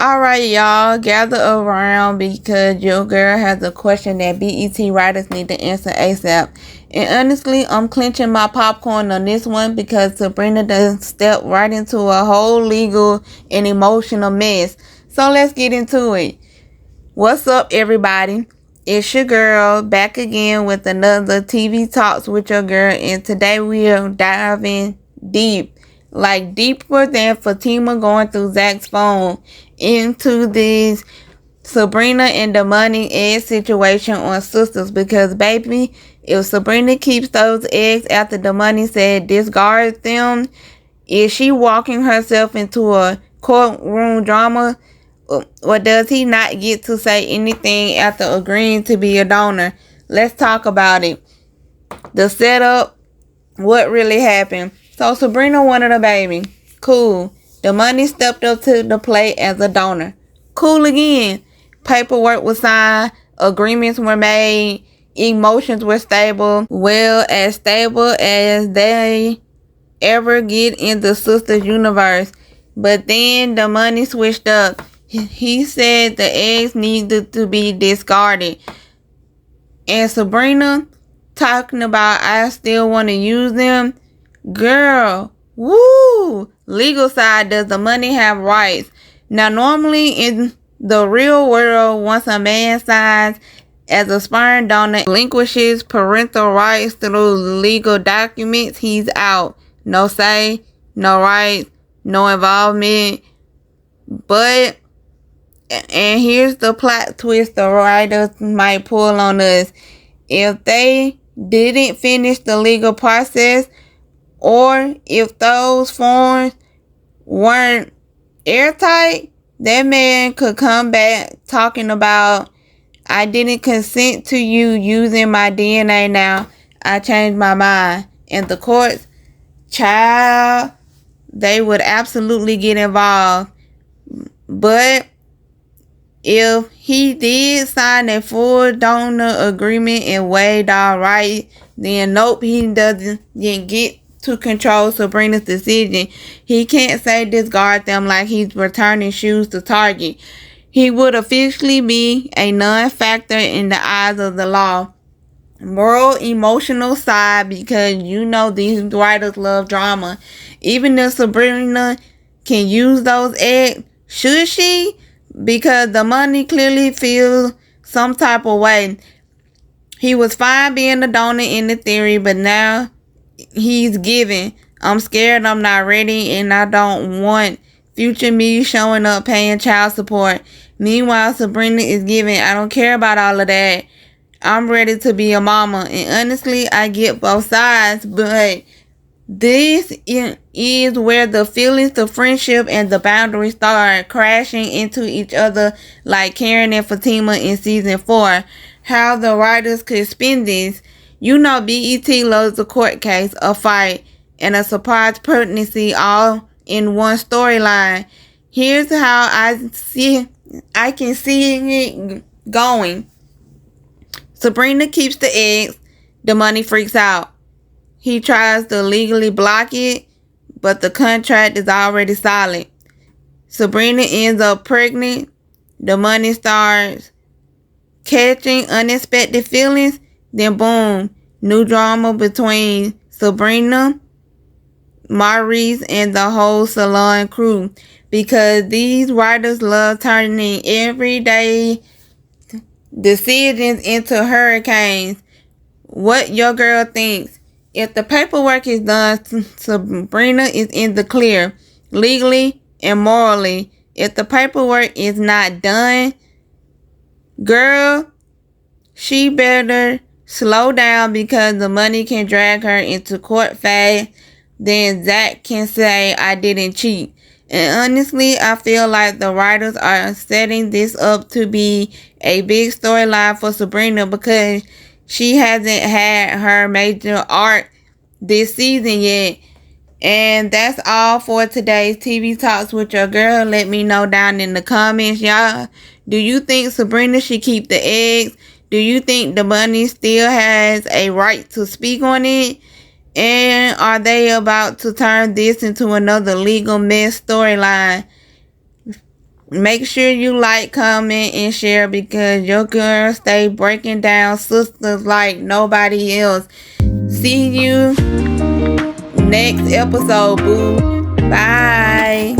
Alright, y'all, gather around because your girl has a question that BET writers need to answer ASAP. And honestly, I'm clenching my popcorn on this one because Sabrina done stepped right into a whole legal and emotional mess. So let's get into it. What's up, everybody? It's your girl back again with another TV Talks with your girl, and today we are diving deep, like deeper than Fatima going through Zach's phone, into this Sabrina and Damani egg situation on sisters. Because baby, if Sabrina keeps those eggs after Damani said discard them, is she walking herself into a courtroom drama? Or does he not get to say anything after agreeing to be a donor? Let's talk about it. The setup, what really happened. So Sabrina wanted a baby. Cool. Damani stepped up to the plate as a donor. Cool again. Paperwork was signed. Agreements were made. Emotions were stable. Well, as stable as they ever get in the sisters universe. But then Damani switched up. He said the eggs needed to be discarded. And Sabrina talking about I still want to use them. Girl, woo! Legal side, does the money have rights? Now, normally in the real world, once a man signs as a sperm donor, relinquishes parental rights through legal documents, he's out. No say, no rights, no involvement. But, and here's the plot twist the writers might pull on us. If they didn't finish the legal process, or if those forms weren't airtight, that man could come back talking about, I didn't consent to you using my DNA now. I changed my mind. And the courts, child, they would absolutely get involved. But if he did sign a full donor agreement and waived all rights, then nope, he doesn't get to control Sabrina's decision. He can't say discard them like he's returning shoes to Target. He would officially be a non-factor in the eyes of the law. Moral, emotional side, because you know these writers love drama. Even if Sabrina can use those eggs, should she? Because the money clearly feels some type of way. He was fine being a donor in the theory, but now he's giving. I'm scared, I'm not ready, and I don't want future me showing up paying child support. Meanwhile, Sabrina is giving. I don't care about all of that. I'm ready to be a mama. And honestly, I get both sides, but this is where the feelings, the friendship, and the boundaries start crashing into each other, like Karen and Fatima in season 4. How the writers could spin this. You know, BET loves a court case, a fight, and a surprise pregnancy all in one storyline. Here's how I can see it going. Sabrina keeps the eggs. Damani freaks out. He tries to legally block it, but the contract is already solid. Sabrina ends up pregnant. Damani starts catching unexpected feelings. Then boom, new drama between Sabrina, Maurice, and the whole salon crew. Because these writers love turning everyday decisions into hurricanes. What your girl thinks. If the paperwork is done, Sabrina is in the clear, legally and morally. If the paperwork is not done, girl, she better slow down, because the money can drag her into court fast. Then Zach can say, I didn't cheat. And honestly, I feel like the writers are setting this up to be a big storyline for Sabrina, because she hasn't had her major arc this season yet. And that's all for today's TV Talks with your girl. Let me know down in the comments, y'all. Do you think Sabrina should keep the eggs? Do you think Damani still has a right to speak on it? And are they about to turn this into another legal mess storyline? Make sure you like, comment, and share because your girl stay breaking down sisters like nobody else. See you next episode, boo. Bye.